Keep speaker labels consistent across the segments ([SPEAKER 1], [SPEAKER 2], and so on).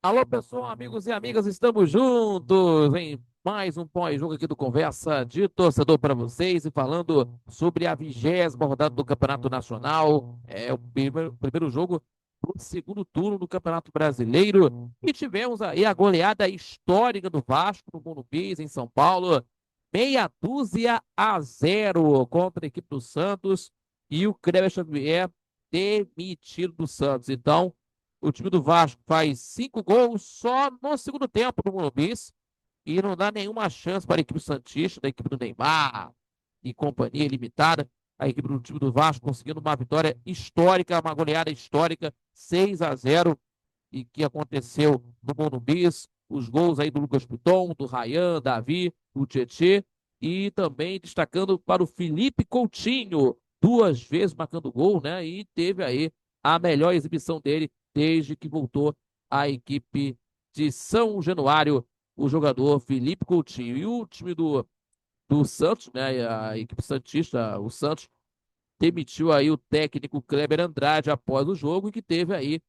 [SPEAKER 1] Alô, pessoal, amigos e amigas, estamos juntos em mais um pós-jogo aqui do Conversa de Torcedor para vocês e falando sobre a 20ª rodada do Campeonato Nacional. É o primeiro jogo do segundo turno do Campeonato Brasileiro e tivemos aí a goleada histórica do Vasco no Morumbi, em São Paulo, 6-0 contra a equipe do Santos e o Kleber Xavier demitido do Santos. Então, o time do Vasco faz 5 gols só no segundo tempo no Morumbi e não dá nenhuma chance para a equipe santista, da equipe do Neymar e companhia limitada. A equipe do time do Vasco conseguindo uma vitória histórica, uma goleada histórica, 6-0, e que aconteceu no Morumbi. Os gols aí do Lucas Piton, do Rayan, Davi, o Tietê, e também destacando para o Felipe Coutinho, duas vezes marcando gol, né? E teve aí a melhor exibição dele desde que voltou à equipe de São Januário, o jogador Felipe Coutinho. E o time do Santos, né? A equipe santista, o Santos, demitiu aí o técnico Kleber Andrade após o jogo e que teve aí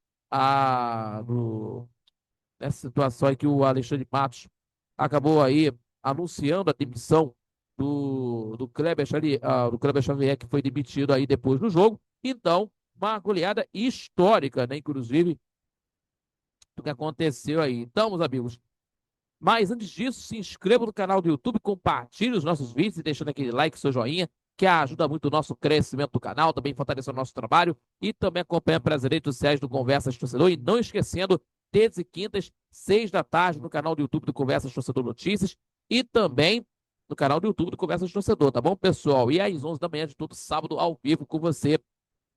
[SPEAKER 1] nessa situação aí que o Alexandre Matos acabou aí anunciando a demissão do Kleber Xavier, que foi demitido aí depois do jogo. Então, uma goleada histórica, né? Inclusive, do que aconteceu aí. Então, meus amigos, mas antes disso, se inscreva no canal do YouTube, compartilhe os nossos vídeos e deixando aquele like, seu joinha, que ajuda muito o nosso crescimento do canal, também fortalece o nosso trabalho e também acompanha pelas redes sociais do Conversas Torcedor. E não esquecendo, terças e quintas, 6 da tarde, no canal do YouTube do Conversas Torcedor Notícias e também no canal do YouTube do Conversas Torcedor, tá bom, pessoal? E às 11 da manhã de todo sábado, ao vivo com você,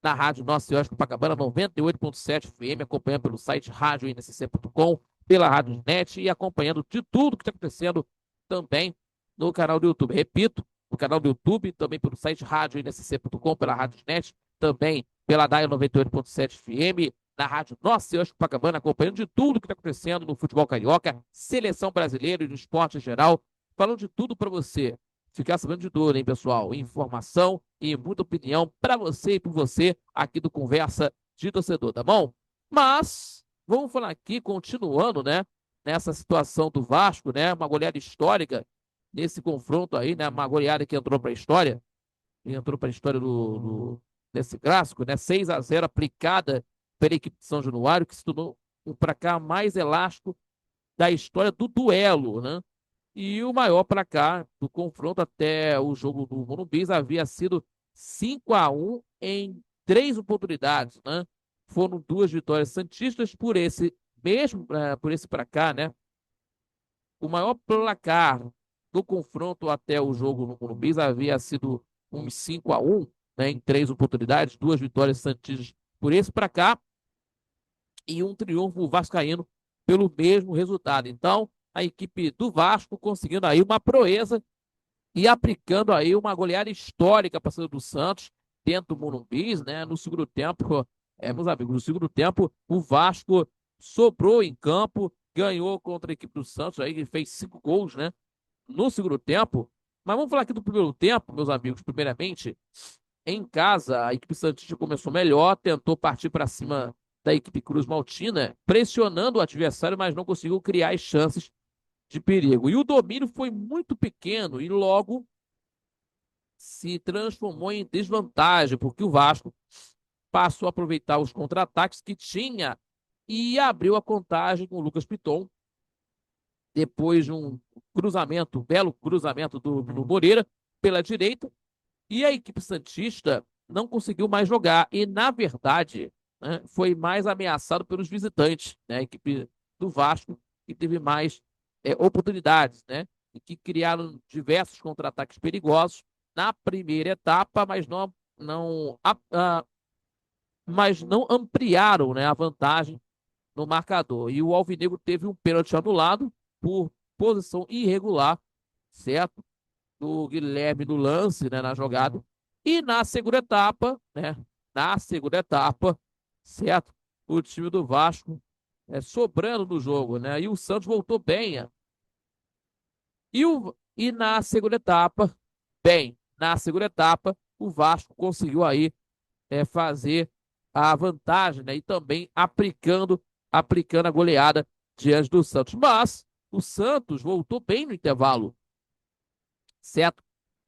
[SPEAKER 1] na Rádio Nossa Senhora de Copacabana 98,7 FM, acompanhando pelo site radioincc.com, pela Rádio Net e acompanhando de tudo que está acontecendo também no canal do YouTube. Repito, no canal do YouTube, também pelo site radioincc.com, pela Rádio Net, também pela DAI 98,7 FM, na Rádio Nossa Senhora de Copacabana, acompanhando de tudo que está acontecendo no futebol carioca, seleção brasileira e no esporte em geral, falando de tudo para você ficar sabendo de tudo, hein, pessoal? Informação e muita opinião para você e por você aqui do Conversa de Torcedor, tá bom? Mas vamos falar aqui, continuando, né? Nessa situação do Vasco, né? Uma goleada histórica nesse confronto aí, né? Uma goleada que entrou para a história, desse clássico, né? 6-0 aplicada pela equipe de São Januário, que se tornou o placar mais elástico da história do duelo, né? E o maior placar do confronto até o jogo do Morumbi havia sido 5-1 em 3 oportunidades, né? Foram duas vitórias santistas por esse placar, né? O maior placar do confronto até o jogo no Morumbi havia sido um 5-1, né? Em 3 oportunidades, duas vitórias santistas por esse placar e um triunfo vascaíno pelo mesmo resultado. Então, a equipe do Vasco conseguindo aí uma proeza e aplicando aí uma goleada histórica para cima do Santos dentro do Morumbi, né? No segundo tempo, meus amigos, no segundo tempo, o Vasco sobrou em campo, ganhou contra a equipe do Santos, aí fez 5 gols, né? No segundo tempo. Mas vamos falar aqui do primeiro tempo, meus amigos. Primeiramente, em casa, a equipe santista começou melhor, tentou partir para cima da equipe Cruz Maltina, pressionando o adversário, mas não conseguiu criar as chances de perigo. E o domínio foi muito pequeno e logo se transformou em desvantagem, porque o Vasco passou a aproveitar os contra-ataques que tinha e abriu a contagem com o Lucas Piton, depois de um cruzamento, belo cruzamento do Moreira pela direita, e a equipe santista não conseguiu mais jogar. E, na verdade, né, foi mais ameaçado pelos visitantes, né? A equipe do Vasco, que teve mais oportunidades, né? E que criaram diversos contra-ataques perigosos na primeira etapa, mas não ampliaram, né, a vantagem no marcador. E o Alvinegro teve um pênalti anulado por posição irregular, certo? Do Guilherme no lance, né, na jogada. E na segunda etapa, né? Na segunda etapa, certo? O time do Vasco sobrando no jogo, né? E o Santos voltou bem. E na segunda etapa, na segunda etapa, o Vasco conseguiu aí fazer a vantagem, né? E também aplicando a goleada diante do Santos. Mas o Santos voltou bem no intervalo, certo?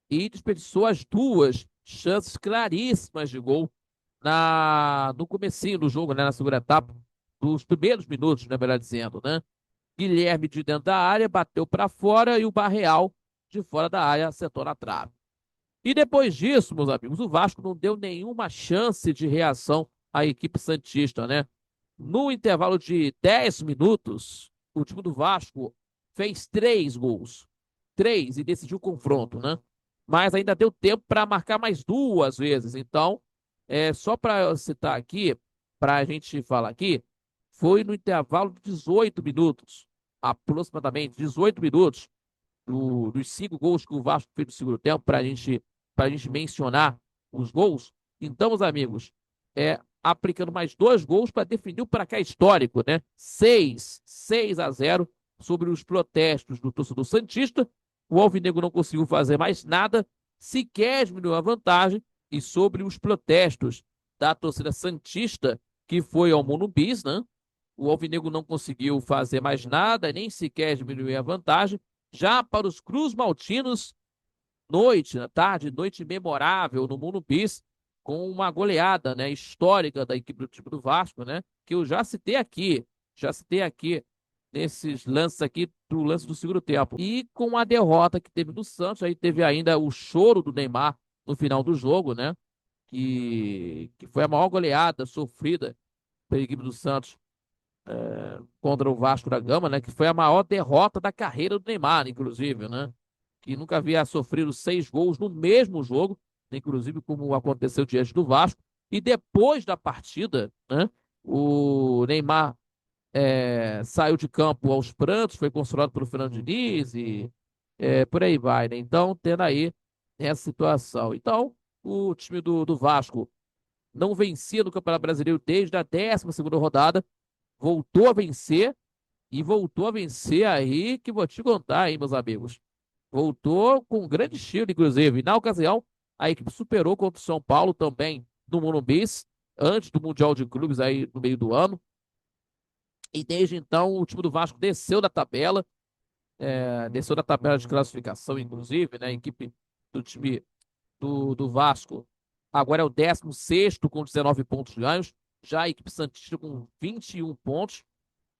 [SPEAKER 1] E desperdiçou as duas chances claríssimas de gol no comecinho do jogo, né, na segunda etapa, dos primeiros minutos, né, melhor dizendo, né? Guilherme de dentro da área bateu para fora e o Barreal de fora da área acertou na trave. E depois disso, meus amigos, o Vasco não deu nenhuma chance de reação à equipe santista, né? No intervalo de 10 minutos, o time do Vasco fez 3 gols. 3 e decidiu o confronto, né? Mas ainda deu tempo para marcar mais 2 vezes. Então, só para citar aqui, para a gente falar aqui, foi no intervalo de 18 minutos, aproximadamente 18 minutos, dos 5 gols que o Vasco fez no segundo tempo, para a gente mencionar os gols. Então, meus amigos, aplicando mais 2 gols para definir o placar histórico, né? 6-0 sobre os protestos do torcedor santista. O Alvinegro não conseguiu fazer mais nada, sequer diminuiu a vantagem, e sobre os protestos da torcida santista, que foi ao Monumbis, né? O Alvinegro não conseguiu fazer mais nada, nem sequer diminuir a vantagem. Já para os Cruz Maltinos, noite memorável no Monumbis, com uma goleada, né, histórica da equipe do time do Vasco, né, que eu já citei aqui nesses lances aqui do lance do segundo tempo. E com a derrota que teve do Santos, aí teve ainda o choro do Neymar no final do jogo, né, que foi a maior goleada sofrida pela equipe do Santos contra o Vasco da Gama, né? Que foi a maior derrota da carreira do Neymar, inclusive, né? Que nunca havia sofrido 6 gols no mesmo jogo, inclusive como aconteceu diante do Vasco. E depois da partida, né? O Neymar saiu de campo aos prantos, foi consolado pelo Fernando Diniz e por aí vai, né? Então, tendo aí essa situação. Então, o time do Vasco não vencia no Campeonato Brasileiro desde a 12ª rodada, voltou a vencer e voltou a vencer aí, que vou te contar, hein, meus amigos. Voltou com um grande estilo, inclusive. Na ocasião, a equipe superou contra o São Paulo também no Monumbis, antes do Mundial de Clubes aí no meio do ano. E desde então, o time do Vasco desceu da tabela de classificação, inclusive, né? A equipe do time do Vasco agora é o 16º com 19 pontos ganhos. Já a equipe Santista com 21 pontos,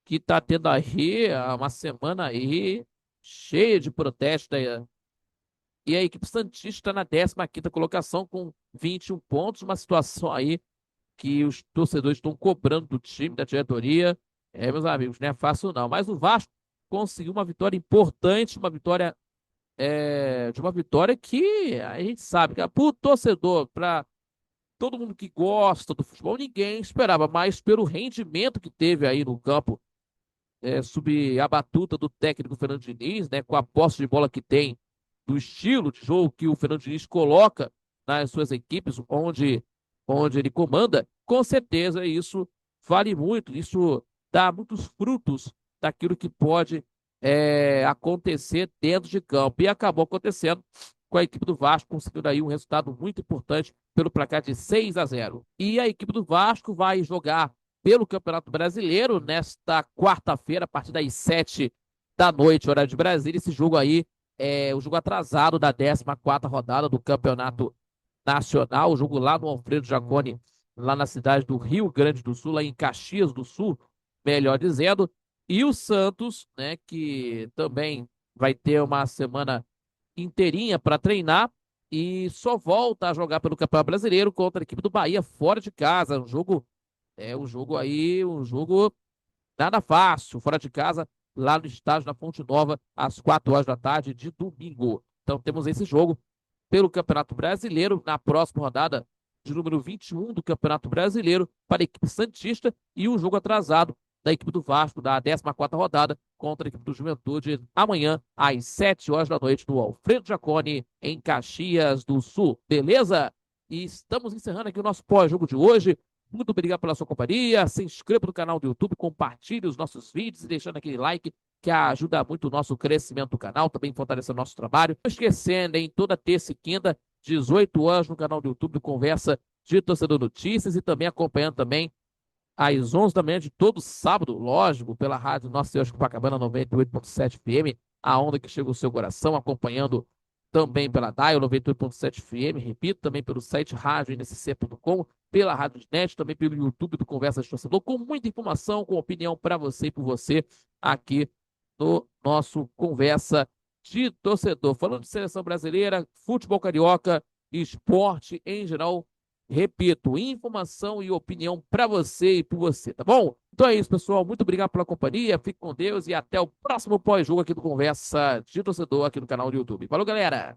[SPEAKER 1] que está tendo aí uma semana aí cheia de protestos. E a equipe Santista está na 15ª colocação com 21 pontos, uma situação aí que os torcedores estão cobrando do time, da diretoria. Meus amigos, não é fácil não. Mas o Vasco conseguiu uma vitória importante, uma vitória de uma vitória que a gente sabe que para o torcedor, para todo mundo que gosta do futebol, ninguém esperava, mas pelo rendimento que teve aí no campo, sob a batuta do técnico Fernando Diniz, né, com a posse de bola que tem, do estilo de jogo que o Fernando Diniz coloca nas suas equipes, onde ele comanda, com certeza isso vale muito, isso dá muitos frutos daquilo que pode acontecer dentro de campo. E acabou acontecendo com a equipe do Vasco, conseguindo aí um resultado muito importante pelo placar de 6-0. E a equipe do Vasco vai jogar pelo Campeonato Brasileiro nesta quarta-feira, a partir das 7 da noite, horário de Brasília. Esse jogo aí é o jogo atrasado da 14ª rodada do Campeonato Nacional, o jogo lá no Alfredo Jaconi, lá na cidade do Rio Grande do Sul, lá em Caxias do Sul, melhor dizendo. E o Santos, né, que também vai ter uma semana inteirinha para treinar e só volta a jogar pelo Campeonato Brasileiro contra a equipe do Bahia fora de casa. Um jogo nada fácil, fora de casa, lá no estádio da Fonte Nova, às 4 horas da tarde de domingo. Então temos esse jogo pelo Campeonato Brasileiro na próxima rodada de número 21 do Campeonato Brasileiro para a equipe Santista e o jogo atrasado da equipe do Vasco da 14ª rodada contra a equipe do Juventude amanhã às 7 horas da noite no Alfredo Jaconi em Caxias do Sul. Beleza? E estamos encerrando aqui o nosso pós-jogo de hoje. Muito obrigado pela sua companhia. Se inscreva no canal do YouTube, compartilhe os nossos vídeos e deixando aquele like que ajuda muito o nosso crescimento do canal, também fortalecendo o nosso trabalho. Não esquecendo, em toda terça e quinta, 18 horas no canal do YouTube, Conversa de Torcedor Notícias, e também acompanhando também às 11 da manhã de todo sábado, lógico, pela rádio Nossa Senhora de Copacabana 98.7 FM, a onda que chega ao seu coração, acompanhando também pela Dial 98.7 FM, repito, também pelo site radioNSC.com, pela Rádio Net, também pelo YouTube do Conversa de Torcedor, com muita informação, com opinião para você e por você aqui no nosso Conversa de Torcedor. Falando de seleção brasileira, futebol carioca, esporte em geral, repito, informação e opinião para você e por você, tá bom? Então é isso, pessoal. Muito obrigado pela companhia. Fique com Deus e até o próximo pós-jogo aqui do Conversa de Torcedor aqui no canal do YouTube. Falou, galera!